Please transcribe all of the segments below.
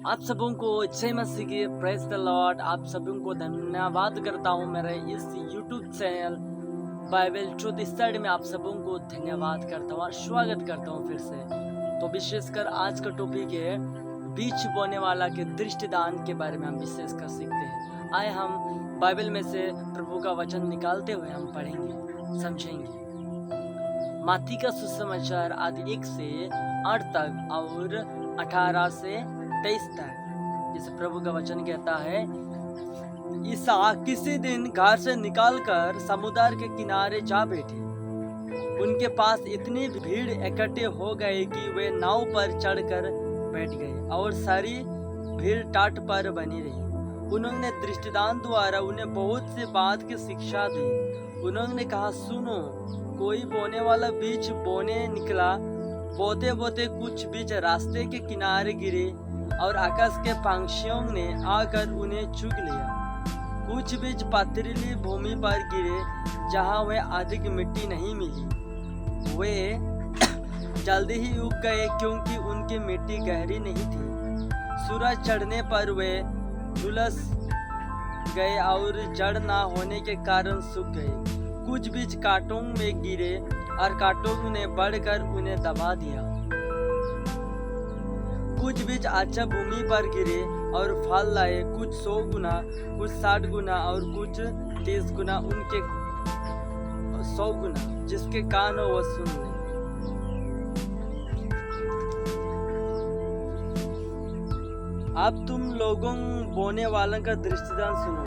आप सबों को जय मसीह की प्रेज द लॉर्ड। आप सबों को धन्यवाद करता हूँ मेरे इस YouTube channel Bible truth study में। आप सबों को धन्यवाद करता हूँ और स्वागत करता हूँ फिर से। तो विशेषकर आज का टॉपिक है बीज बोने वाला के दृष्टिदान के बारे में हम विशेषकर सीखते हैं। आए हम बाइबल में से प्रभु का वचन निकालते हुए हम पढ़ेंगे, समझेंगे। माती का सुसमाचार आदि 1 से 8 तक और 18 से 23 तक, जिसे प्रभु का वचन कहता है, इसहाक किसी दिन घर से निकालकर समुद्र के किनारे जा बैठे। उनके पास इतनी भीड़ इकट्ठे हो गई कि वे नाव पर चढ़कर बैठ गए और सारी भीड़ तट पर बनी रही। उन्होंने दृष्टिदान द्वारा उन्हें बहुत सी बात की शिक्षा दी। उन्होंने कहा, सुनो, कोई बोने वाला बीज बोने निकला। बोते बोते कुछ बीज रास्ते के किनारे गिरे और आकाश के पंछियों ने आकर उन्हें चुग लिया। कुछ बीज पथरीली भूमि पर गिरे जहां वे अधिक मिट्टी नहीं मिली। वे जल्दी ही उग गए क्योंकि उनकी मिट्टी गहरी नहीं थी। सूरज चढ़ने पर वे झुलस गए और जड़ ना होने के कारण सूख गए। कुछ बीज कांटों में गिरे और कांटों ने बढ़कर उन्हें दबा दिया। कुछ बीज अच्छा भूमि पर गिरे और फल लाए, कुछ 100 गुना, कुछ 60 गुना और कुछ 30 गुना, उनके 100 गुना। जिसके कान हो वह सुन ले। अब तुम लोगों बोने वालों का दृष्टिदान सुनो।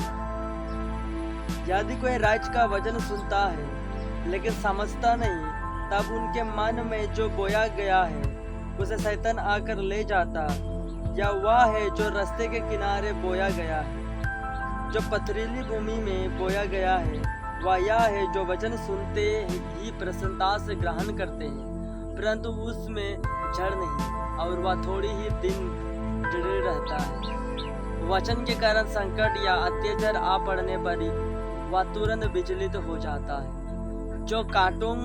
यदि कोई राज्य का वचन सुनता है लेकिन समझता नहीं, तब उनके मन में जो बोया गया है उसे शैतान आकर ले जाता। या वह है जो रास्ते के किनारे बोया गया है। जो पथरीली भूमि में बोया गया है वह यह है जो वचन सुनते ही प्रसन्नता से ग्रहण करते हैं, परंतु उसमें जड़ नहीं और वह थोड़ी ही दिन जड़े रहता है। वचन के कारण संकट या अत्याचार आ पड़ने पर वह तुरंत विचलित हो जाता है। जो कांटों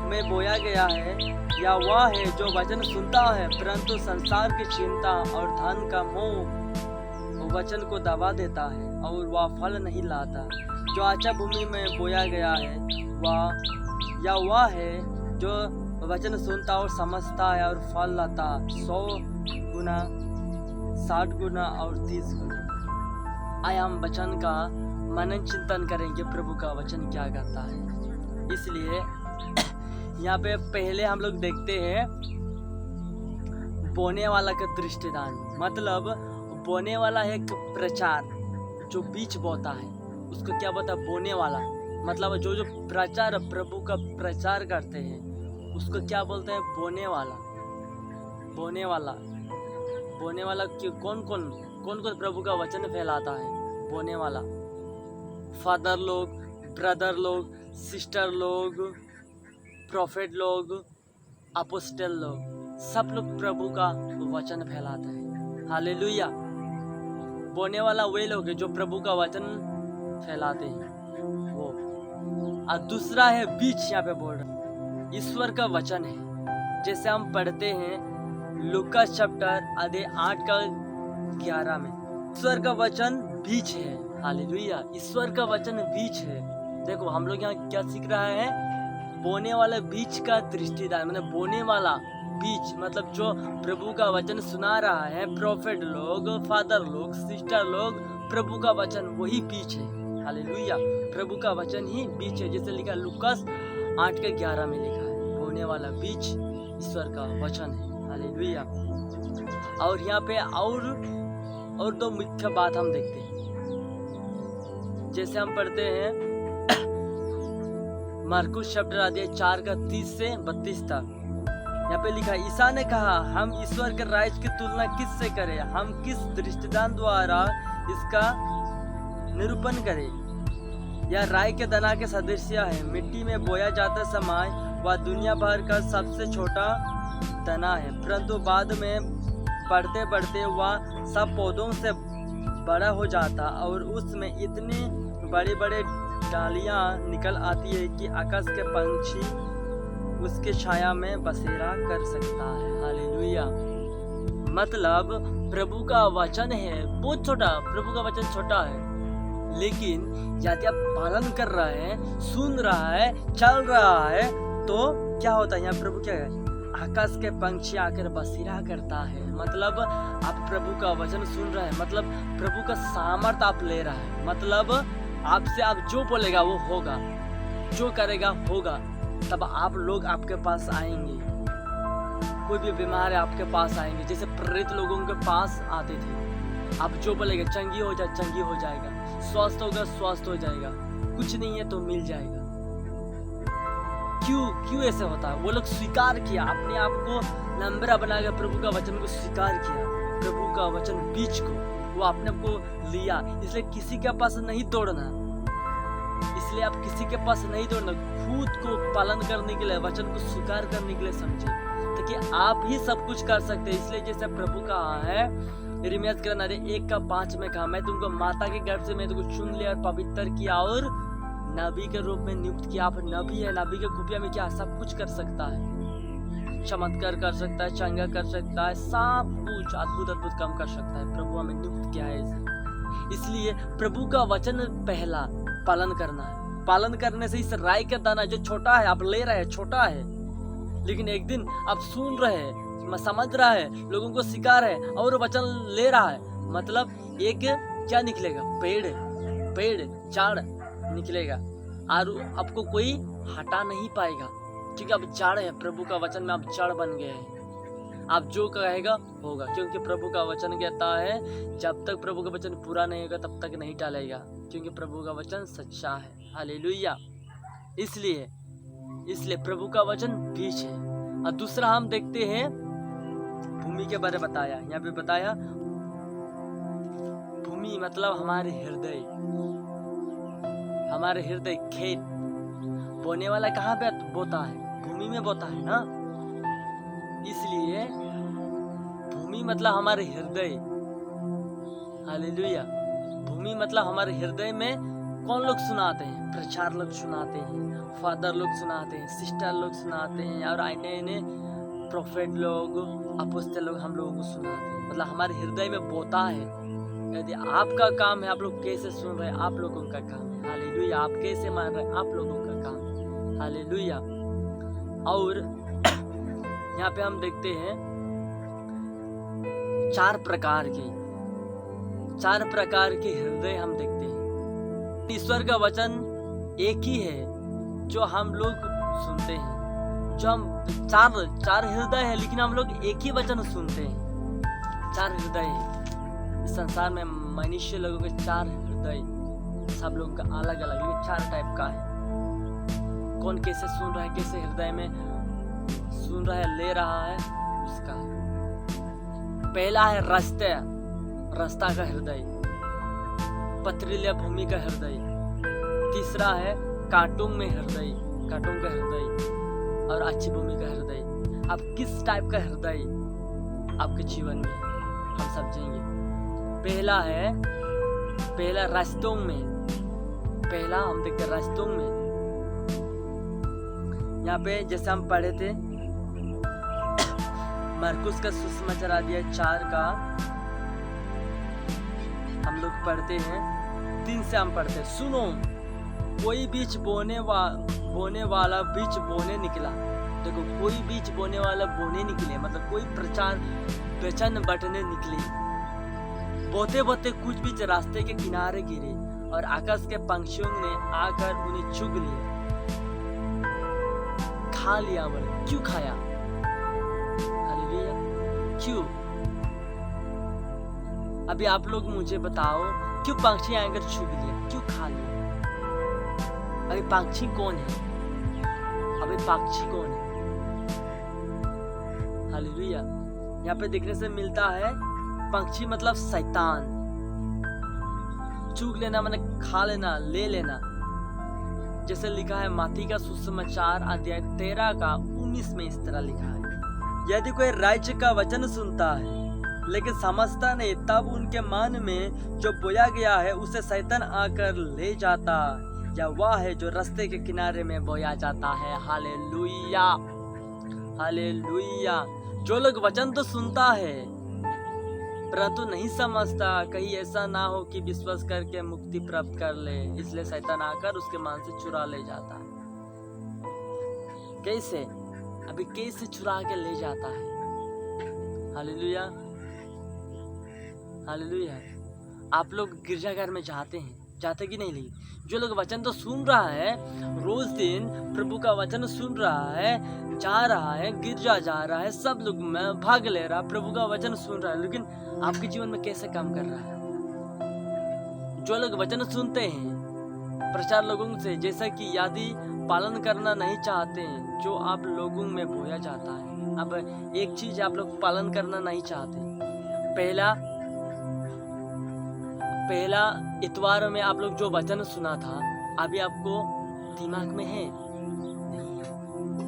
में बोया गया है या वह है जो वचन सुनता है, परंतु संसार की चिंता और धन का मोह वचन को दबा देता है और वह फल नहीं लाता। जो अच्छा भूमि में बोया गया है वह है जो वचन सुनता और समझता है और फल लाता 100 गुना, 60 गुना और 30 गुना। आइए हम वचन का मनन चिंतन करेंगे, प्रभु का वचन क्या कहता है। इसलिए यहाँ पे पहले हम लोग देखते हैं बोने वाला का दृष्टिदान। मतलब बोने वाला है एक प्रचार, जो बीज बोता है उसको क्या बोलता है? बोने वाला। मतलब जो प्रचार, प्रभु का प्रचार करते हैं उसको क्या बोलते हैं? बोने वाला। बोने वाला, बोने वाला कौन कौन प्रभु का वचन फैलाता है? बोने वाला फादर लोग, ब्रदर लोग, सिस्टर लोग, प्रॉफिट लोग, अपोस्टल लोग, सब लोग प्रभु का वचन फैलाते हैं। हालेलुया। बोने वाला वे लोग हैं जो प्रभु का वचन फैलाते हैं वो। और दूसरा है बीज। यहाँ पे बोल रहा ईश्वर का वचन है। जैसे हम पढ़ते हैं लूका चैप्टर आधे 8 का 11 में, ईश्वर का वचन बीज है। हालेलुया। ईश्वर का वचन बीज है। देखो हम लोग यहाँ क्या सीख रहा है? बोने वाला बीज का दृष्टिदान। मतलब बोने वाला बीज मतलब जो प्रभु का वचन सुना रहा है, प्रॉफिट लोग, फादर लोग, सिस्टर लोग, प्रभु का वचन वही बीज है। हालेलुया। प्रभु का वचन ही बीज है। जैसे लिखा लूकास 8 के 11 में लिखा है, बोने वाला बीज ईश्वर का वचन है। हालेलुया। और यहाँ पे और दो मुख्य बात हम देखते हैं। जैसे हम पढ़ते हैं मार्कुस चैप्टर आधे 4 का 30 से 32 तक। यहाँ पे लिखा, ईसा ने कहा, हम ईश्वर के राज्य की तुलना किससे करें? हम किस दृष्टिदान द्वारा इसका निरूपण करें? यह राई के दाना के सदृश है। मिट्टी में बोया जाता समय वह दुनिया भर का सबसे छोटा दाना है, परंतु बाद में बढ़ते बढ़ते वह सब पौधों से बड़ा हो जाता और उसमें इतनी बड़े बड़े डालियां निकल आती है कि आकाश के पंछी उसके छाया में बसेरा कर सकता है। हालेलुया। मतलब प्रभु का वचन है बहुत छोटा, प्रभु का वचन छोटा है, लेकिन यदि आप पालन कर रहे हैं, सुन रहा है, चल रहा है, तो क्या होता है? यहाँ प्रभु क्या है? आकाश के पंछी आकर बसेरा करता है। मतलब आप प्रभु का वचन सुन रहे हैं, मतलब प्रभु का सामर्थ्य आप ले रहा है, मतलब आपसे आप जो बोलेगा वो होगा, जो करेगा होगा। तब आप लोग आपके पास आएंगे, कोई भी बीमार है आपके पास आएंगे, जैसे प्रेरित लोगों के पास आते थे। आप जो बोलेगा चंगी हो जाए, चंगी हो जाएगा, स्वस्थ होगा, स्वस्थ हो जाएगा, कुछ नहीं है तो मिल जाएगा। क्यों ऐसे होता है? वो लोग स्वीकार किया, अपने आप को नम्रा बनाकर प्रभु का वचन को स्वीकार किया, प्रभु का वचन बीच को वो अपने को लिया। इसलिए किसी के पास नहीं दौड़ना, इसलिए आप किसी के पास नहीं दौड़ना, खुद को पालन करने के लिए, वचन को स्वीकार करने के लिए समझे, ताकि आप ही सब कुछ कर सकते हैं। इसलिए जैसे प्रभु कहा है यिर्मयाह के 1:5 में कहा, मैं तुमको माता के गर्भ से मैं तुमको चुन लिया और पवित्र किया और नबी के रूप में नियुक्त किया। आप नबी है, नबी के खुफिया में क्या सब कुछ कर सकता है, चमत्कार कर सकता है, चंगा कर सकता है, सब कुछ अद्भुत काम कर सकता है। प्रभु हमें नियुक्त किया है, इसलिए प्रभु का वचन पहला पालन करना है। पालन करने से इस राय का दाना जो छोटा है आप ले रहे हैं, छोटा है, लेकिन एक दिन आप सुन रहे हैं, समझ रहा है, लोगों को सिखा रहे हैं और वचन ले रहा है, मतलब एक क्या निकलेगा? पेड़ झाड़ निकलेगा और आपको कोई हटा नहीं पाएगा, क्योंकि आप झाड़ है, प्रभु का वचन में आप झाड़ बन गए हैं। आप जो कहेगा होगा, क्योंकि प्रभु का वचन कहता है जब तक प्रभु का वचन पूरा नहीं होगा तब तक नहीं टालेगा, क्योंकि प्रभु का वचन सच्चा है। हालेलुया। इसलिए प्रभु का वचन बीच है। और दूसरा हम देखते हैं भूमि के बारे में बताया, यहाँ पे बताया भूमि मतलब हमारे हृदय खेत। बोने वाला कहाँ पे बोता है? भूमि में बोता है ना, इसलिए भूमि मतलब हमारे हृदय। हालेलुया। भूमि मतलब हमारे हृदय में कौन लोग सुनाते हैं? प्रचार लोग सुनाते हैं, फादर लोग सुनाते हैं, सिस्टर लोग सुनाते हैं, और आने प्रोफेट लोग, अपोस्तल लोग हम लोगों को सुनाते हैं। मतलब हमारे हृदय में बोता है। यदि आपका काम है, आप लोग कैसे सुन रहे हैं, आप लोगों का काम है। हालेलुया। आप कैसे मान रहे हैं, आप लोगों का काम है। हालेलुया। और यहाँ पे हम देखते हैं 4 प्रकार के हृदय हम देखते हैं। ईश्वर का वचन एक ही है जो हम लोग सुनते हैं, जो हम चार हृदय है, लेकिन हम लोग एक ही वचन सुनते हैं। 4 हृदय है इस संसार में, मनुष्य लोगों के 4 हृदय, सब लोगों का अलग अलग, लेकिन 4 टाइप का है। कौन कैसे सुन रहा है, कैसे हृदय में सुन रहा है, ले रहा है, उसका। पहला है रास्ता का हृदय, पथरीली भूमि का हृदय। तीसरा है कांटों का हृदय और अच्छी भूमि का हृदय। अब किस टाइप का हृदय आपके जीवन में हम समझेंगे। पहला रास्तों में, पहला हम देखते हैं रास्तों में। यहाँ पे जैसे हम पढ़े थे मरकुस का सुसमाचार अध्याय 4 का हम लोग पढ़ते हैं, 3 से हम पढ़ते हैं। सुनो, कोई बीज बोने वाला बीज बोने निकला। देखो, कोई बीज बोने वाला बोने निकले, मतलब कोई प्रचार वचन बटने निकले। बोते बोते कुछ बीज रास्ते के किनारे गिरे और आकाश के पंछियों ने आकर उन्हें चुग लिया, खा लिया। बोले क्यों खाया? हालेलुया। क्यों? अभी आप लोग मुझे बताओ, क्यों पंछी आकर चुग लिया, क्यों खा लिया? अभी पक्षी कौन है? हालेलुया। यहाँ पे देखने से मिलता है पक्षी मतलब शैतान। चूक लेना माने खा लेना, ले लेना। जैसे लिखा है मत्ती का सुसमाचार अध्याय 13 का 19 में इस तरह लिखा है, यदि कोई राज्य का वचन सुनता है लेकिन समझता नहीं, तब उनके मन में जो बोया गया है उसे शैतान आकर ले जाता, या वह है जो रास्ते के किनारे में बोया जाता है। हालेलुया। हालेलुया। जो लोग वचन तो सुनता है परंतु नहीं समझता, कहीं ऐसा ना हो कि विश्वास करके मुक्ति प्राप्त कर ले, इसलिए शैतान आकर उसके मन से चुरा ले जाता है। कैसे? अभी कैसे चुरा के ले जाता है? Hallelujah, hallelujah. आप लोग गिरजाघर में जाते कि नहीं? लेकिन जो लोग वचन तो सुन रहा है, रोज दिन प्रभु का वचन सुन रहा है, जा रहा है, गिरजा जा रहा है, सब लोग में भाग ले रहा, प्रभु का वचन सुन रहा है, लेकिन आपके जीवन में कैसे काम कर रहा है? जो लोग वचन सुनते हैं प्रचार लोगों से, जैसा कि यदि पालन करना नहीं चाहते हैं, जो आप लोगों में बोया जाता है। अब एक चीज आप लोग पालन करना नहीं चाहते। पहला इतवार में आप लोग जो वचन सुना था, अभी आपको दिमाग में है नहीं?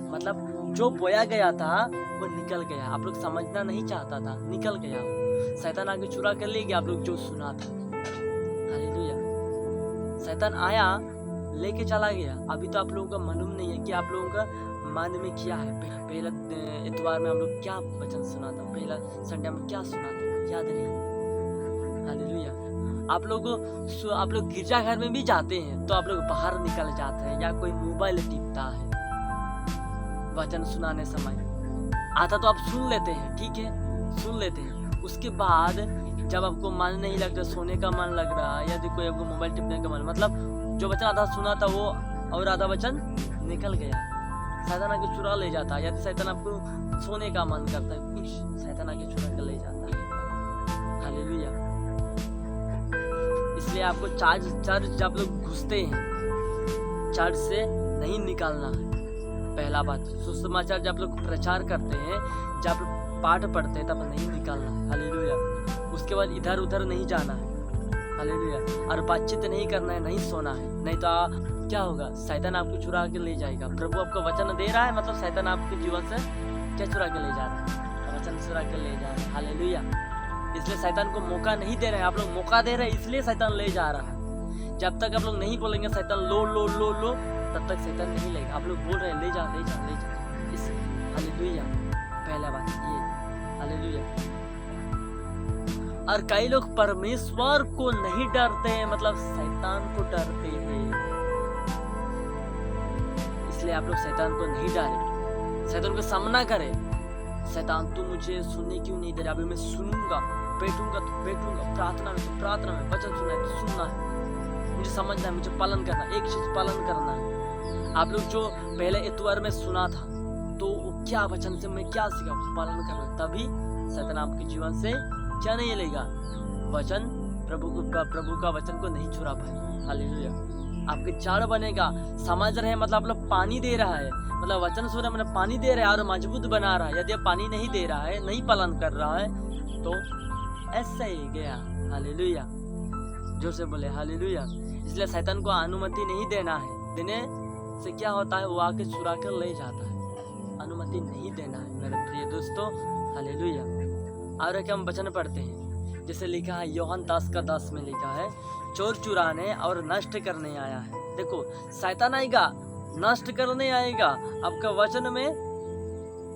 मतलब जो बोया गया था वो निकल गया, आप लोग समझना नहीं चाहता था, निकल गया, शैतान आके चुरा कर ले गया आप लोग जो सुना था। हालेलुया। शैतान आया, लेके चला गया। अभी तो आप लोगों का मालूम नहीं है कि आप लोगों का मन में क्या है। पहला इतवार में हम लोग क्या वचन सुना था, पहला संडे में क्या सुना था, याद नहीं। हालेलुया। आप लोग गिरजाघर में भी जाते हैं तो आप लोग बाहर निकल जाते हैं, या कोई मोबाइल टिपता है वचन सुनाने समय। आता तो आप सुन लेते हैं, ठीक है, सुन लेते हैं। उसके बाद जब आपको मन नहीं लगता, सोने का मन लग रहा है, यदि कोई आपको मोबाइल टिपने का मन, मतलब जो वचन आधा सुना था वो और आधा वचन निकल गया, शैतान आके चुरा ले जाता है। यदि शैतान आपको सोने का मन करता है, कुछ शैतान आके चुरा कर ले जाता है। हालेलुया। इसलिए आपको चर्च जब लोग घुसते हैं, चर्च से नहीं निकालना है। पहला बात, सुसमाचार जब लोग प्रचार करते हैं, जब पाठ पढ़ते हैं, तब नहीं निकालना है। हालेलुया। उसके बाद इधर उधर नहीं जाना है। हालेलुया। और बातचीत नहीं करना है, नहीं सोना है, नहीं तो क्या होगा, शैतान आपको चुरा के ले जाएगा। प्रभु आपको वचन दे रहा है, मतलब शैतान आपके जीवन से क्या चुरा के ले जा रहा है? वचन चुरा के ले जा रहा है। हालेलुया। इसलिए शैतान को मौका नहीं दे रहे हैं, आप लोग मौका दे रहे हैं, इसलिए शैतान ले जा रहा है। जब तक आप लोग नहीं बोलेंगे शैतान लो लो लो लो, तब तक शैतान नहीं लेगा। आप लोग बोल रहे हैं ले जा ले जा ले जा, इस हालेलुया। पहला बात ये, हालेलुया। और कई लोग परमेश्वर को नहीं डरते हैं, मतलब शैतान को डरते हैं। इसलिए आप लोग शैतान को नहीं डरे, शैतान को सामना करें। शैतान तू मुझे सुनने क्यों नहीं दे रहा? अभी मैं सुनूंगा, बैठूंगा तो बैठूंगा, प्रार्थना में तो प्रार्थना में, वचन सुनना है तो सुनना है, मुझे समझना है, मुझे पालन करना है, एक चीज पालन करना है। आप लोग जो पहले इतवार में सुना था, तो क्या वचन से मैं क्या सीखा, पालन करना, तभी शैतान आपके जीवन से क्या नहीं लेगा, वचन प्रभु का वचन को नहीं चुरा पाए। हालेलुया। आपके जड़ बनेगा। समझ रहे हैं, मतलब आप लोग पानी दे रहा है, मतलब वचन सुन रहे, मतलब पानी दे रहा है और मजबूत बना रहा है। यदि आप पानी नहीं दे रहा है, नहीं पालन कर रहा है, तो ऐसा ही गया। हालेलुया। जोर से बोले हालेलुया। इसलिए शैतान को अनुमति नहीं देना है। देने से क्या होता है, वो आके चुरा कर ले जाता है। अनुमति नहीं देना है मेरे प्रिय दोस्तों। हालेलुया। और एक हम वचन पढ़ते हैं, जैसे लिखा है यूहन्ना 10:10 में लिखा है, चोर चुराने और नष्ट करने आया है। देखो, शैतान आएगा, नष्ट करने आएगा। आपका वचन में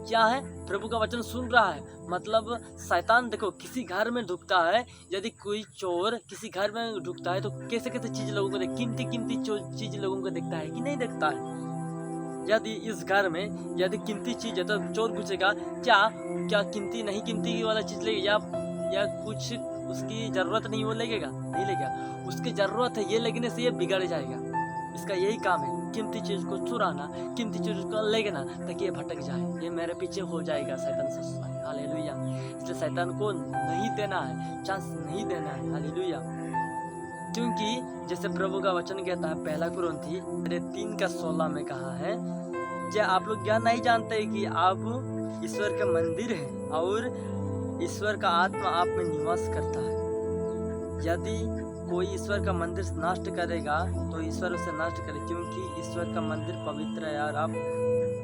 क्या है, प्रभु का वचन सुन रहा है, मतलब शैतान देखो किसी घर में ढुकता है। यदि कोई चोर किसी घर में ढुकता है तो कैसे कैसे चीज लोगों को कीमती चीज लोगों को देखता है कि नहीं देखता है। यदि इस घर में यदि कीमती चीज है तो चोर पूछेगा क्या कीमती नहीं कीमती वाला चीज लेगा, या कुछ उसकी जरूरत नहीं वो लगेगा, नहीं लगेगा। उसकी जरूरत है, ये लगने से ये बिगड़ जाएगा। इसका यही काम है, कीमती चीज को चुराना, कीमती चीज को लेना, ताकि ये भटक जाए, ये मेरे पीछे हो जाएगा शैतान से। हालेलुया। इसलिए शैतान को नहीं देना है, चांस नहीं देना है। हालेलुया। क्योंकि जैसे प्रभु का वचन कहता है, पहला कुरिन्थी 3:16 में कहा है, क्या आप लोग क्या नहीं जानते कि आप ईश्वर का मंदिर है और ईश्वर का आत्मा आप में निवास करता है। यदि कोई ईश्वर का मंदिर नष्ट करेगा तो ईश्वर उसे नष्ट करे, क्योंकि ईश्वर का मंदिर पवित्र है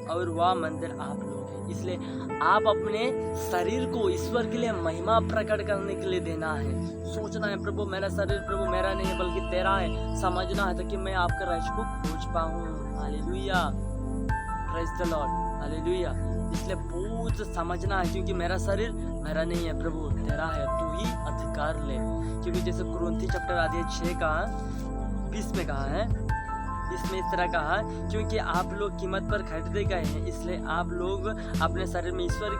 और वह मंदिर आप लोग हैं। इसलिए आप अपने शरीर को ईश्वर के लिए महिमा प्रकट करने के लिए देना है। सोचना है, प्रभु मेरा शरीर प्रभु मेरा नहीं है बल्कि तेरा है। समझना है ताकि मैं आपके राज्य को खोज पाऊँ। Hallelujah. Praise the Lord. Hallelujah. इसलिए बहुत समझना है, क्योंकि मेरा शरीर मेरा नहीं है प्रभु तेरा है, तू ही स्वीकार ले। क्योंकि जैसे कुरिन्थी चैप्टर अध्याय 6 का 20 में कहा है, इसमें इस तरह कहा, क्योंकि आप लोग कीमत पर खरीदे गए हैं, इसलिए आप लोग अपने शरीर में ईश्वर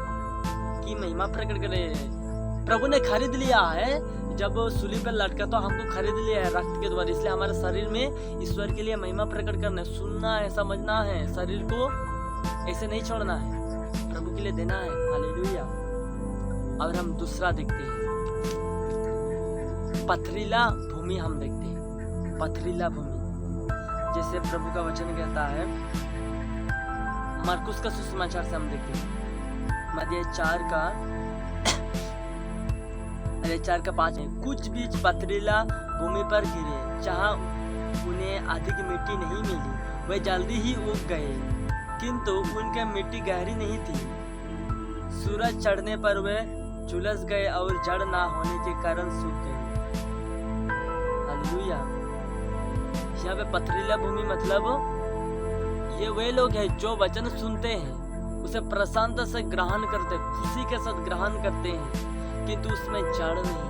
की महिमा प्रकट करें। प्रभु ने खरीद लिया है, जब सूली पर लटका तो हमको खरीद लिया है रक्त के द्वारा, इसलिए हमारे शरीर में ईश्वर के लिए महिमा प्रकट करना है, सुनना है, समझना है, शरीर को ऐसे नहीं छोड़ना है, प्रभु के लिए देना है। हालेलुया। और हम दूसरा देखते हैं, पथरीला भूमि हम देखते हैं, पथरीला भूमि। जैसे प्रभु का वचन कहता है, मरकुस का सुसमाचार से हम देखते हैं अध्याय 4 का 5 है। कुछ बीज पथरीला भूमि पर गिरे, जहाँ उन्हें अधिक मिट्टी नहीं मिली, वे जल्दी ही उग गए, किंतु उनकी मिट्टी गहरी नहीं थी। सूरज चढ़ने पर वे झुलस गए और जड़ ना होने के कारण सूख गए। हालेलुया। यहाँ पे पथरीला भूमि मतलब ये वे लोग हैं जो वचन सुनते हैं, उसे प्रसन्नता से ग्रहण करते हैं, खुशी के साथ ग्रहण करते हैं, किंतु उसमें जड़ नहीं।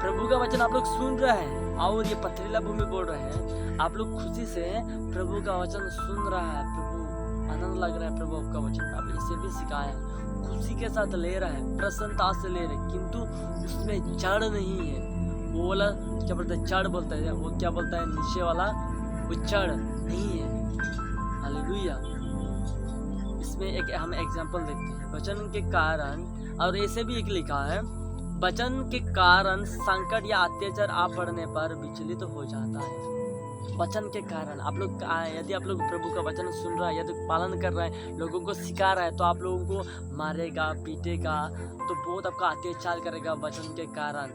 प्रभु का वचन आप लोग सुन रहे हैं और ये पथरीला भूमि बोल रहे हैं, आप लोग खुशी से प्रभु का वचन सुन रहा है, प्रभु आनंद लग रहा है, प्रभु आपका वचन आप इसे भी सिखाया, खुशी के साथ ले रहा है, प्रसन्नता से ले रहे, किंतु उसमें जड़ नहीं है। वो वाला क्या बोलता है, जड़ बोलता है, वो क्या बोलता है नीचे वाला, वो जड़ नहीं है। हालेलुया। इसमें एक हम एग्जाम्पल देखते हैं, वचन के कारण, और ऐसे भी एक लिखा है, वचन के कारण संकट या अत्याचार आ पड़ने पर विचलित हो जाता है। वचन के कारण आप लोग यदि आप लोग प्रभु का वचन सुन रहा है, यदि पालन कर रहा है, लोगों को सिखा रहा है, तो आप लोगों को मारेगा, पीटेगा, तो बहुत आपका अत्याचार करेगा वचन के कारण,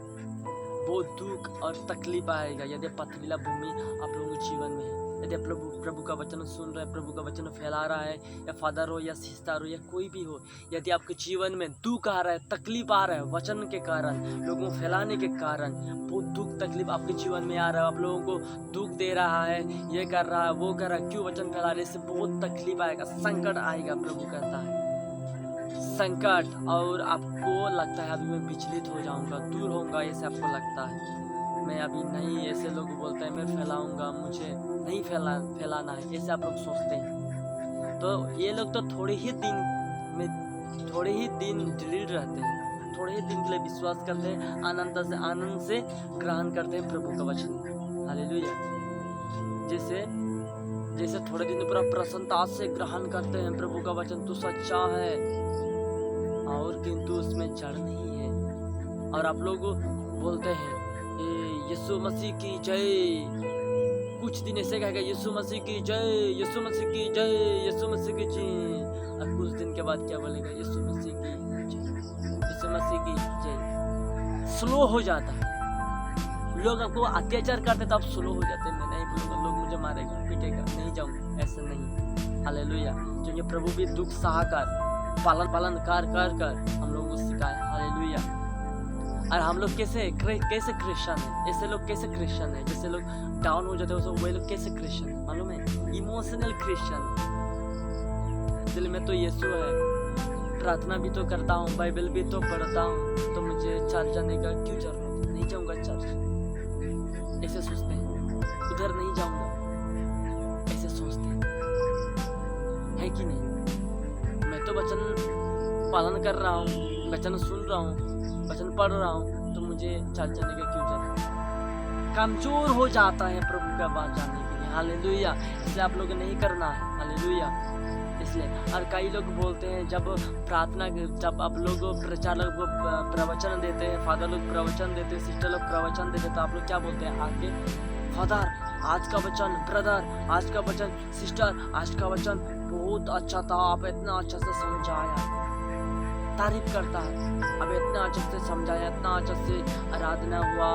बहुत दुख और तकलीफ आएगा। यदि पथरीला भूमि आप लोगों के जीवन में है, यदि प्रभु का वचन सुन रहे हैं, प्रभु का वचन फैला रहा है, या फादर हो या सिस्टर हो या कोई भी हो, यदि आपके जीवन में दुख आ रहा है, तकलीफ आ रहा है वचन के कारण, लोगों को फैलाने के कारण, बहुत दुख तकलीफ आपके जीवन में आ रहा है, आप लोगों को दुख दे रहा है, ये कर रहा है, वो कर रहा है, क्यों वचन फैला रहे, इससे बहुत तकलीफ आएगा, संकट आएगा। प्रभु कहता है संकट, और आपको लगता है अभी मैं विचलित हो जाऊंगा, दूर होऊंगा, ऐसे आपको लगता है, मैं अभी नहीं, ऐसे लोग बोलते हैं मैं फैलाऊंगा, मुझे नहीं फैलाना है, ऐसे आप लोग सोचते हैं। तो ये लोग तो थोड़े ही दिन दृढ़ रहते हैं, थोड़े ही दिन के लिए विश्वास करते हैं, आनंद से ग्रहण करते हैं प्रभु का वचन। हालेलुया। जैसे थोड़े दिन पूरा प्रसन्नता से ग्रहण करते हैं प्रभु का वचन, तो सच्चा है, और किंतु उसमें जड़ नहीं है, और आप लोग बोलते हैं यीशु मसीह की जय, कुछ दिन ऐसे कहेगा यीशु मसीह की जय, यीशु मसीह की जय, यीशु मसीह की जय, और कुछ दिन के बाद क्या बोलेगा यीशु मसीह की जय, यीशु मसीह की जय। स्लो हो जाता है, लोग आपको अत्याचार करते तो आप स्लो हो जाते हैं, मैं नहीं बोलूँगा, लोग मुझे मारेगा, पीटेगा, नहीं जाऊँगा, ऐसा नहीं। हालेलुया। क्योंकि प्रभु भी दुख सहाकर पालन कर हम लोगों को सिखाया। हालेलुया। और हम लोग कैसे क्रिश्चियन है, ऐसे लोग कैसे क्रिश्चियन है, जैसे लोग डाउन हो जाते हैं वो लोग कैसे क्रिश्चियन मालूम है, इमोशनल क्रिश्चियन। दिल में तो यीशु है, प्रार्थना भी तो करता हूँ, बाइबल भी तो पढ़ता हूँ, तो मुझे चर्च जाने का क्यों जरूरत, नहीं जाऊँगा चर्च, ऐसे सोचते हैं, उधर नहीं जाऊँगा, ऐसे सोचते हैं, है कि नहीं। मैं तो वचन पालन कर रहा हूँ, वचन सुन रहा हूँ, वचन पढ़ रहा हूँ, तो मुझे चर्च जाने का क्यों जरूरत। कमजोर हो जाता है प्रभु का बात जाने के लिए। हालेलुया। इसलिए आप लोग नहीं करना है। हालेलुया। इसलिए और कई लोग बोलते हैं जब आप लोग प्रचार लोग प्रवचन देते हैं, फादर लोग प्रवचन देते हैं, सिस्टर लोग प्रवचन देते हैं, तो आप लोग क्या बोलते हैं आगे, फादर आज का वचन, ब्रदर आज का वचन, सिस्टर आज का वचन बहुत अच्छा था, आप इतना अच्छा से समझाया, तारीफ करता है, अब इतना अच्छे से समझाया, इतना अच्छे से आराधना हुआ,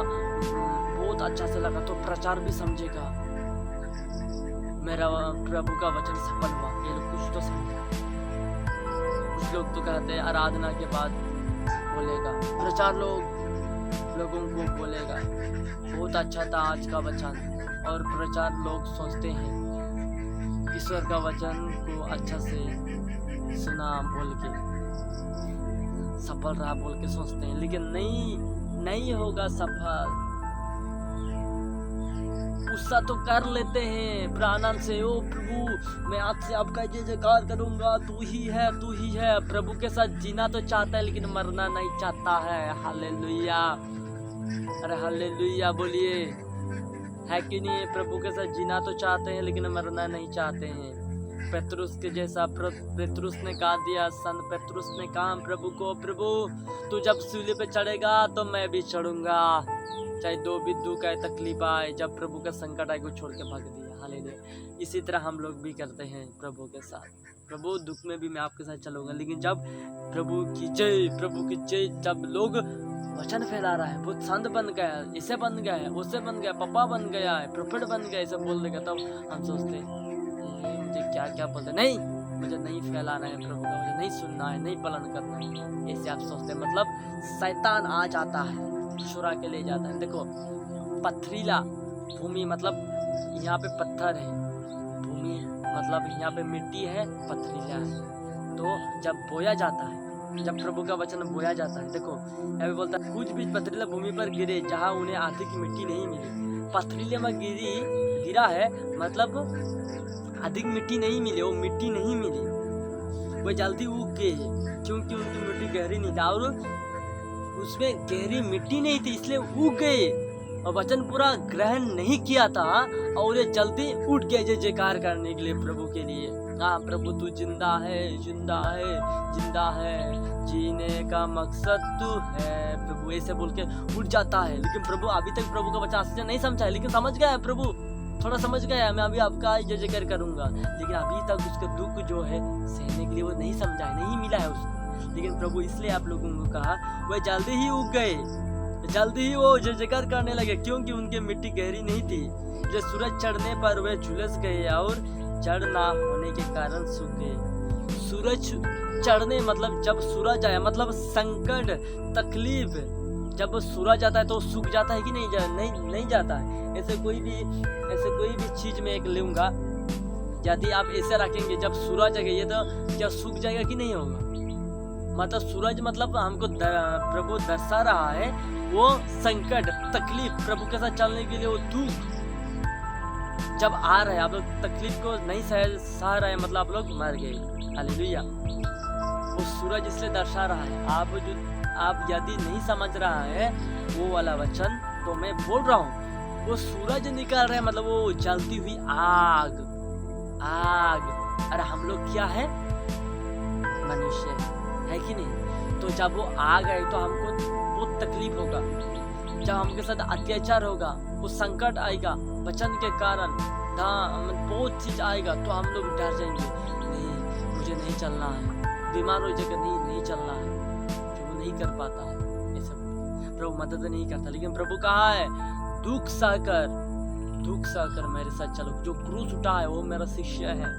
बहुत अच्छा से लगा, तो प्रचार भी समझेगा, मेरा प्रभु का वचन सफल हुआ। ये लोग कुछ तो समझे। कुछ लोग तो कहते हैं आराधना के बाद बोलेगा, प्रचार लोगों को बोलेगा बहुत अच्छा था आज का वचन, और प्रचार लोग सोचते हैं ईश्वर का वचन को अच्छा से सुना बोल के। सफल रहा बोल के सोचते हैं, लेकिन नहीं होगा सफल। गुस्सा तो कर लेते हैं प्राणन से, ओ प्रभु मैं आज से आपका जय जयकार करूंगा, तू ही है। प्रभु के साथ जीना तो चाहता है लेकिन मरना नहीं चाहता है। हालेलुया, अरे हालेलुया बोलिए, है कि नहीं? प्रभु के साथ जीना तो चाहते हैं लेकिन मरना नहीं चाहते हैं। पेतरुस के जैसा पेतरुस ने कहा दिया, संत पेतरुस ने कहा प्रभु को, प्रभु तू जब सूली पे चढ़ेगा तो मैं भी चढ़ूंगा, चाहे दो भी दुख आए तकलीफ आए। जब प्रभु का संकट आए को छोड़ के भाग दिया। हालेलुया। इसी तरह हम लोग भी करते हैं प्रभु के साथ, प्रभु दुख में भी मैं आपके साथ चलूंगा, लेकिन जब प्रभु की जय, जब लोग वचन फैला रहा है, वो संत बन गया, इसे बन गया है, उससे बन गया, पापा बन गया है, प्रोफेट बन गया, इसे बोल देगा, तब हम सोचते मुझे क्या बोलते, नहीं मुझे नहीं फैलाना है प्रभु का, मुझे नहीं सुनना है, नहीं पालन करना है। ऐसे आप सोचते हैं, मतलब शैतान आ जाता है, चुरा के ले जाता है। देखो पथरीला भूमि मतलब यहाँ पे पत्थर है, भूमि मतलब यहाँ पे मिट्टी है, पथरीला है। तो जब बोया जाता है, जब प्रभु का वचन बोया जाता है, देखो अभी बोलता है कुछ बीज पथरीला भूमि पर गिरे जहाँ उन्हें आधी की मिट्टी नहीं मिली। पथरीले में गिरा है मतलब अधिक मिट्टी नहीं मिली, वो मिट्टी नहीं मिली, वो जल्दी उग गए क्योंकि उनकी मिट्टी गहरी नहीं थी और उसमें गहरी मिट्टी नहीं थी, इसलिए उग गए और वचन पूरा ग्रहण नहीं किया था और ये जल्दी उठ गए जय जयकार करने के लिए प्रभु के लिए। हाँ प्रभु तू जिंदा है, जीने का मकसद तू है, प्रभु ऐसे बोल के उठ जाता है। लेकिन प्रभु अभी तक प्रभु का वचन अच्छे नहीं समझा है, लेकिन समझ गया है, प्रभु थोड़ा समझ गया, मैं अभी आपका जय जयकार करूंगा, लेकिन अभी तक उसका दुख जो है सहने के लिए वो नहीं समझा है, नहीं मिला है उसको। लेकिन प्रभु इसलिए आप लोगों को कहा वह जल्दी ही उग गए, जल्दी ही वो जय जयकार करने लगे क्योंकि उनकी मिट्टी गहरी नहीं थी। जो सूरज चढ़ने पर वे झुलस गए और जड़ ना होने के कारण सूख गए। सूरज चढ़ने मतलब जब सूरज आया मतलब संकट तकलीफ, जब सूरज आता है तो सूख जाता है कि नहीं जाता है। ऐसे कोई भी चीज में एक लूंगा, यदि आप ऐसे रखेंगे जब सूरज आ गई तो क्या सूख जाएगा कि नहीं होगा? मतलब सूरज मतलब हमको प्रभु दर्शा रहा है वो संकट तकलीफ, प्रभु के साथ चलने के लिए वो दुख जब आ रहा है, आप लोग तकलीफ को नहीं सह रहे हैं, मतलब आप लोग मर गए। हालेलुया। वो सूरज इसलिए दर्शा रहा है, आप यदि नहीं समझ रहा है वो वाला वचन तो मैं बोल रहा हूँ, वो सूरज निकल रहा है मतलब वो जलती हुई आग। अरे हम लोग क्या है? मनुष्य है कि नहीं? तो जब वो आग आए तो हमको बहुत तकलीफ होगा, जब हमके साथ अत्याचार होगा, वो संकट आएगा वचन के कारण, बहुत चीज आएगा तो हम लोग डर जाएंगे, नहीं मुझे नहीं चलना है, बीमार हो जाएगा, नहीं चलना है, जो नहीं कर पाता है ये सब प्रभु मदद नहीं करता। लेकिन प्रभु कहा है दुख सहकर मेरे साथ चलो, जो क्रूस उठा है वो मेरा शिष्य है,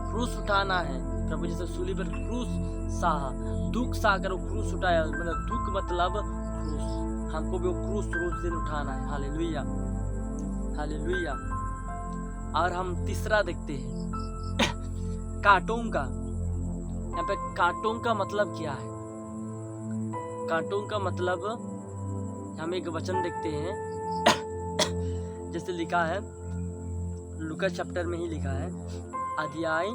क्रूस उठाना है। प्रभु जैसे सूली पर क्रूस सहा, दुख सहकर वो क्रूस उठाया, मतलब दुख मतलब क्रूस, हमको भी वो क्रूस रोज दिन उठाना है। Hallelujah, hallelujah. और हम तीसरा देखते हैं कांटों का। यहाँ पे कांटों का मतलब क्या है? कांटों का मतलब हम एक वचन देखते हैं जैसे लिखा है लूका चैप्टर में ही लिखा है, अध्याय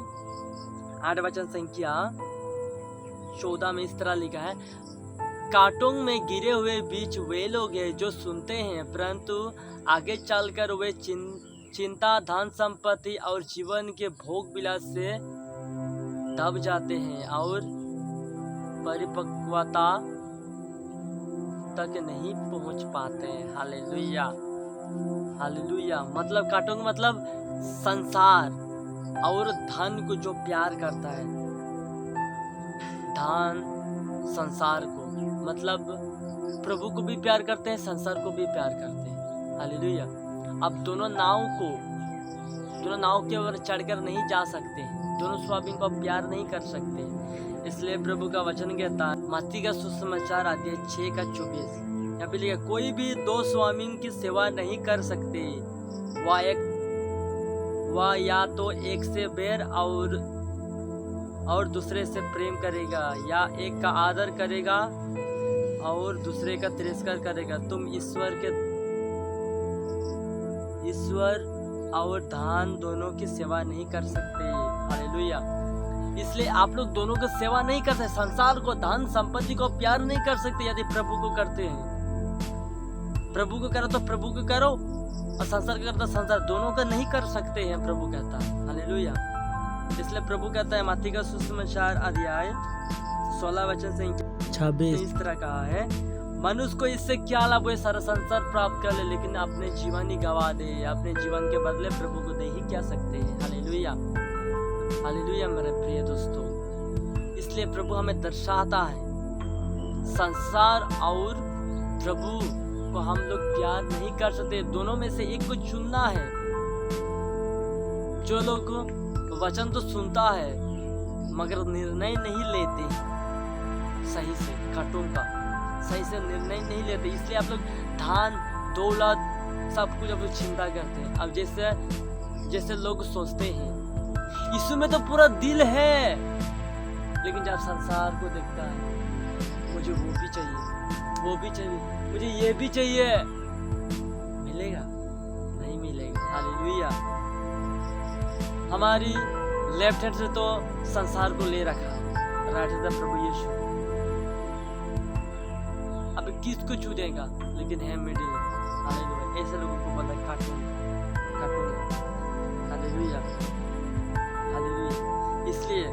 8 वचन संख्या 14 में इस तरह लिखा है, कांटों में गिरे हुए बीच वे लोग हैं जो सुनते हैं परंतु आगे चलकर वे चिंता धन संपत्ति और जीवन के भोग विलास से दब जाते हैं और परिपक्वता तक नहीं पहुंच पाते हैं। Hallelujah, hallelujah. मतलब कांटों का मतलब संसार और धन को जो प्यार करता है, धन संसार को, मतलब प्रभु को भी प्यार करते हैं, संसार को भी प्यार करते हैं। हालेलुया। अब दोनों नाव के ऊपर चढ़कर नहीं जा सकते, दोनों स्वामी को प्यार नहीं कर सकते। इसलिए प्रभु का वचन कहता है मत्ती का सुसमाचार अध्याय 6 का 24, यहाँ पे लिखा कोई भी दो स्वामी की सेवा नहीं कर सकते, वह या तो एक से बैर और और दूसरे से प्रेम करेगा, या एक का आदर करेगा और दूसरे का तिरस्कार करेगा, तुम ईश्वर और धन दोनों की सेवा नहीं कर सकते। हालेलुया। इसलिए आप लोग दोनों की सेवा नहीं कर सकते। संसार को, धन संपत्ति को प्यार नहीं कर सकते यदि प्रभु को करते हैं। प्रभु को करो तो प्रभु को करो, और संसार का करता संसार, दोनों का नहीं कर सकते हैं, प्रभु कहता है। हालेलुया। इसलिए प्रभु कहता है मत्ती का सुसमाचार अध्याय 16 वचन से 26 इस तरह कहा है, मनुष्य को इससे क्या लाभ हुए सारा संसार प्राप्त कर ले, लेकिन अपने जीवन ही गवा दे, अपने जीवन के बदले प्रभु को दे ही क्या सकते हैं। हालेलुया। हालेलुया मेरे प्रिय दोस्तों। इसलिए प्रभु हमें दर्शाता है, संसार और प्रभु को हम लोग प्यार नहीं कर सकते, दोनों में से एक को चुनना है। जो लोग वचन तो सुनता है मगर निर्णय नहीं लेते सही से, काटों का सही से निर्णय नहीं लेते, इसलिए आप लोग धन दौलत सब कुछ आप लोग चिंता करते हैं। अब जैसे लोग सोचते हैं यीशु में तो पूरा दिल है, लेकिन जब संसार को देखता है मुझे वो भी चाहिए, मुझे ये भी चाहिए, मिलेगा नहीं मिलेगा। हालेलुया। हमारी लेफ्ट हैंड से तो संसार को ले रखा, राइट हैंड से प्रभु यीशु। अब किसको चुनेगा, लेकिन है मिडिल। हालेलुया। ऐसे लोगों को बोला काटूंगा। हालेलुया। हालेलुया। इसलिए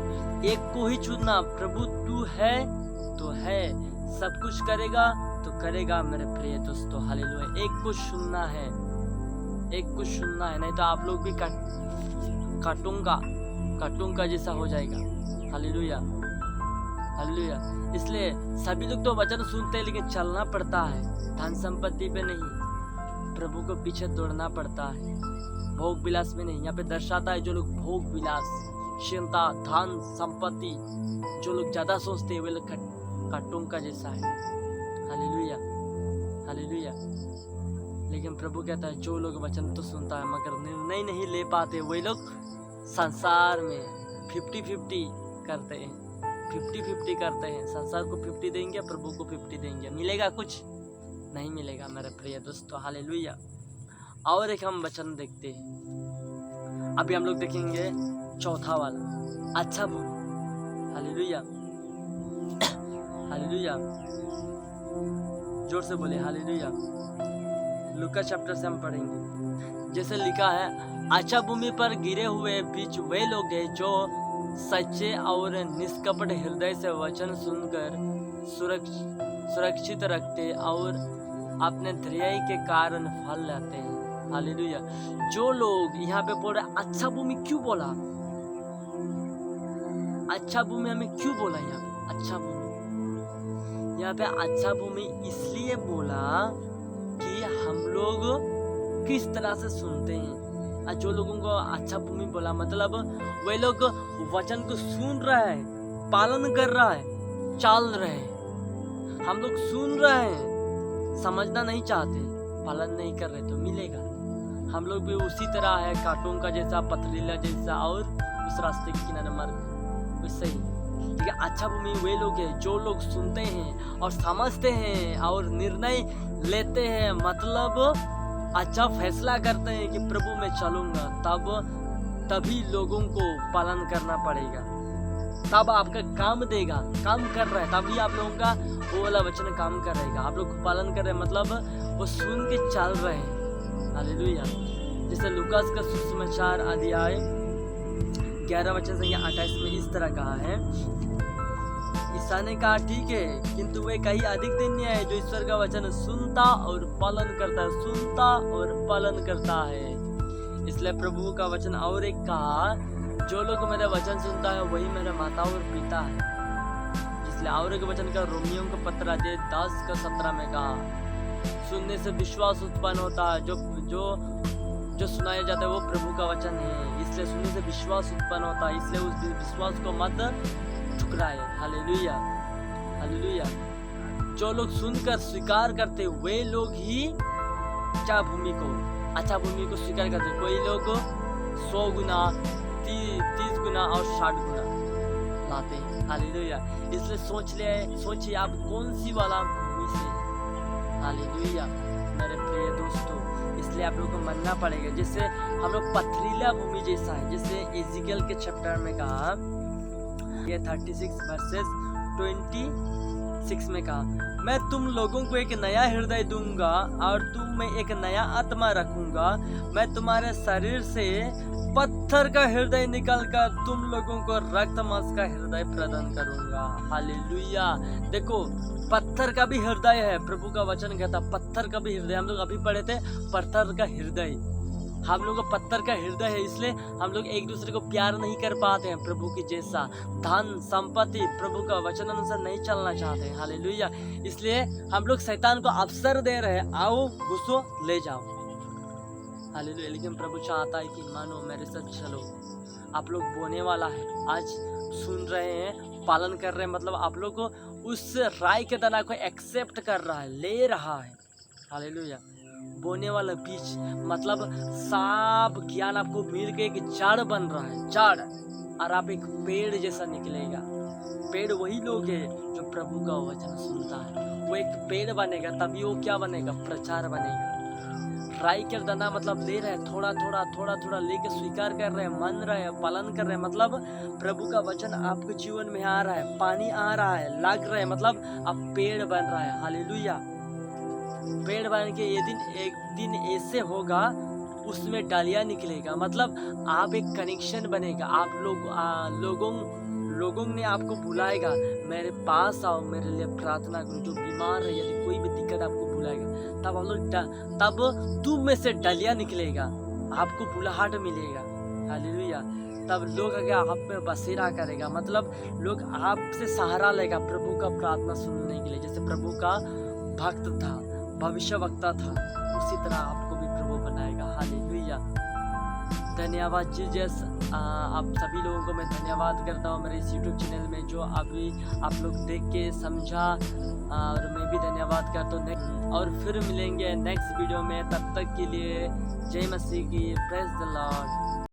एक को ही चुनना, प्रभु तू है तो है, सब कुछ करेगा तो करेगा मेरे प्रिय दोस्तों। हालेलुया। एक को सुनना है, नहीं तो आप लोग भी काटूंगा जैसा हो जाएगा। हालेलुया। हालेलुया। इसलिए सभी लोग तो वचन सुनते हैं, लेकिन चलना पड़ता है धन संपत्ति पे नहीं, प्रभु को पीछे दौड़ना पड़ता है, भोग विलास में नहीं। यहाँ पे दर्शाता है जो लोग भोग विलास, चिंता, धन संपत्ति जो लोग ज्यादा सोचते हैं वे लोग काटूंगा जैसा है। हालेलुया। हालेलुया। लेकिन प्रभु कहता है जो लोग वचन तो सुनता है मगर निर्णय नहीं ले पाते, वही लोग संसार में 50-50 करते हैं, 50-50 करते हैं। संसार को 50 देंगे, प्रभु को 50 देंगे, मिलेगा कुछ नहीं मिलेगा मेरे प्रिय दोस्तों। हालेलुया। और एक हम वचन देखते हैं, अभी हम लोग देखेंगे चौथा वाला, अच्छा भूमि। हालेलुया। हालेलुया। जोर से बोले हालेलुया। लूका चैप्टर से हम पढ़ेंगे। जैसे लिखा है, अच्छा भूमि पर गिरे हुए बीज वे लोग हैं जो सच्चे और निष्कपट हृदय से वचन सुनकर सुरक्षित रखते और अपने धैर्य के कारण फल लाते हैं। हालेलुया। जो लोग यहाँ पे बोल रहे अच्छा भूमि क्यों बोला, अच्छा भूमि हमें क्यों बोला यहाँ पे अच्छा भूमि, यहाँ पे अच्छा भूमि इसलिए बोला कि हम लोग किस तरह से सुनते हैं। जो लोगों को अच्छा भूमि बोला मतलब वे लोग वचन को सुन रहे हैं, पालन कर रहा है, चल रहे हैं। हम लोग सुन रहे हैं, समझना नहीं चाहते, पालन नहीं कर रहे, तो मिलेगा। हम लोग भी उसी तरह है, काटों का जैसा, पथरीला जैसा, और उस रास्ते के किनारे मार्ग वैसे ही। ठीक है। अच्छा भूमि वे लोग हैं जो लोग सुनते हैं और समझते हैं और निर्णय लेते हैं, मतलब अच्छा फैसला करते हैं कि प्रभु मैं चलूंगा, तभी लोगों को पालन करना पड़ेगा, तब आपका काम देगा, काम कर रहा है तभी आप लोगों का वो वाला वचन काम कर रहेगा। आप लोग पालन कर रहे हैं मतलब वो सुन के चल रहे हैं। हालेलुया। जैसे लूकास का सुसमाचार अध्याय 11 वचन से 28 में इस तरह कहा है, ईसा ने कहा ठीक है, किंतु वे कहीं अधिक धन्य है जो ईश्वर का वचन सुनता और पालन करता है, सुनता और पालन करता है। इसलिए प्रभु का वचन और एक कहा, जो लोग मेरे वचन सुनता है वही मेरा माता और पिता है। इसलिए और एक वचन का रोमियों का पत्र अध्याय 10 का 17 में कहा, सुनने से विश्वास उत्पन्न होता है, जो सुनाया जाता है वो प्रभु का वचन है। इसलिए सुनने से विश्वास उत्पन्न होता है, इसलिए उस विश्वास को मत ठुकराए। हालेलुया। हालेलुया। जो लोग सुनकर स्वीकार करते वे लोग ही अच्छा भूमि को स्वीकार करते। कोई लोग 100 गुना, 30 गुना और 60 गुना, लाते हैं। हालेलुया। इसलिए सोचिए आप कौन सी वाला भूमि से। हालेलुया मेरे प्रिय दोस्तों, इसलिए आप लोगों को मानना पड़ेगा। जैसे हम लोग पथरीला भूमि जैसा है, जैसे एजिकल के चैप्टर में कहा, ये 36 वर्सेस 26 में कहा, मैं तुम लोगों को एक नया हृदय दूंगा और तुम में एक नया आत्मा रखूंगा। मैं तुम्हारे शरीर से पत्थर का हृदय निकालकर तुम लोगों को रक्त मांस का हृदय प्रदान करूंगा। हालेलुया। देखो पत्थर का भी हृदय है, प्रभु का वचन कहता पत्थर का भी हृदय। हम लोग अभी पढ़े थे पत्थर का हृदय, हम लोग को पत्थर का हृदय है, इसलिए हम लोग एक दूसरे को प्यार नहीं कर पाते हैं प्रभु की जैसा। धन संपत्ति प्रभु का वचन अनुसार नहीं चलना चाहते हैं। हालेलुया। इसलिए हम लोग शैतान को अवसर दे रहे हैं, आओ घुसो ले जाओ। हालेलुया। लेकिन प्रभु चाहता है कि मानो मेरे साथ चलो। आप लोग बोने वाला है, आज सुन रहे हैं, पालन कर रहे हैं, मतलब आप लोग को उस राय के दाना को एक्सेप्ट कर रहा है, ले रहा है। हालेलुया। बोने वाला बीज मतलब सब ज्ञान आपको मिल के एक झाड़ बन रहा है, झाड़, और आप एक पेड़ जैसा निकलेगा। पेड़ वही लोग हैं जो प्रभु का वचन सुनता है, वो एक पेड़ बनेगा, तभी वो क्या बनेगा, प्रचार बनेगा। राई के दाना मतलब ले रहे हैं, थोड़ा थोड़ा लेके स्वीकार कर रहे हैं, मान रहे हैं, पालन कर रहे हैं, मतलब प्रभु का वचन आपके जीवन में आ रहा है, पानी आ रहा है, लग रहा है, मतलब अब पेड़ बन रहा है। हालेलुया। पेड़ बन के एक दिन ऐसे होगा, उसमें डालियां निकलेगा, मतलब आप एक कनेक्शन बनेगा। आप लोगों ने आपको बुलाएगा, मेरे पास आओ, मेरे लिए प्रार्थना करो। जो बीमार है, यदि कोई भी दिक्कत आपको बुलाएगा, तब हम लोग तब तुम में से डालियां निकलेगा, आपको बुलाहट मिलेगा। हालेलुया। तब लोग आगे आप में बसेरा करेगा, मतलब लोग आपसे सहारा लेगा प्रभु का प्रार्थना सुनने के लिए। जैसे प्रभु का भक्त था, भविष्यवक्ता था, उसी तरह आपको भी प्रभु बनाएगा। हालेलुया। धन्यवाद जीसस। आप सभी लोगों को मैं धन्यवाद करता हूँ मेरे इस YouTube चैनल में, जो अभी आप लोग देख के समझा, और मैं भी धन्यवाद करता हूँ। और फिर मिलेंगे नेक्स्ट वीडियो में, तब तक के लिए जय मसीह की। Praise the Lord.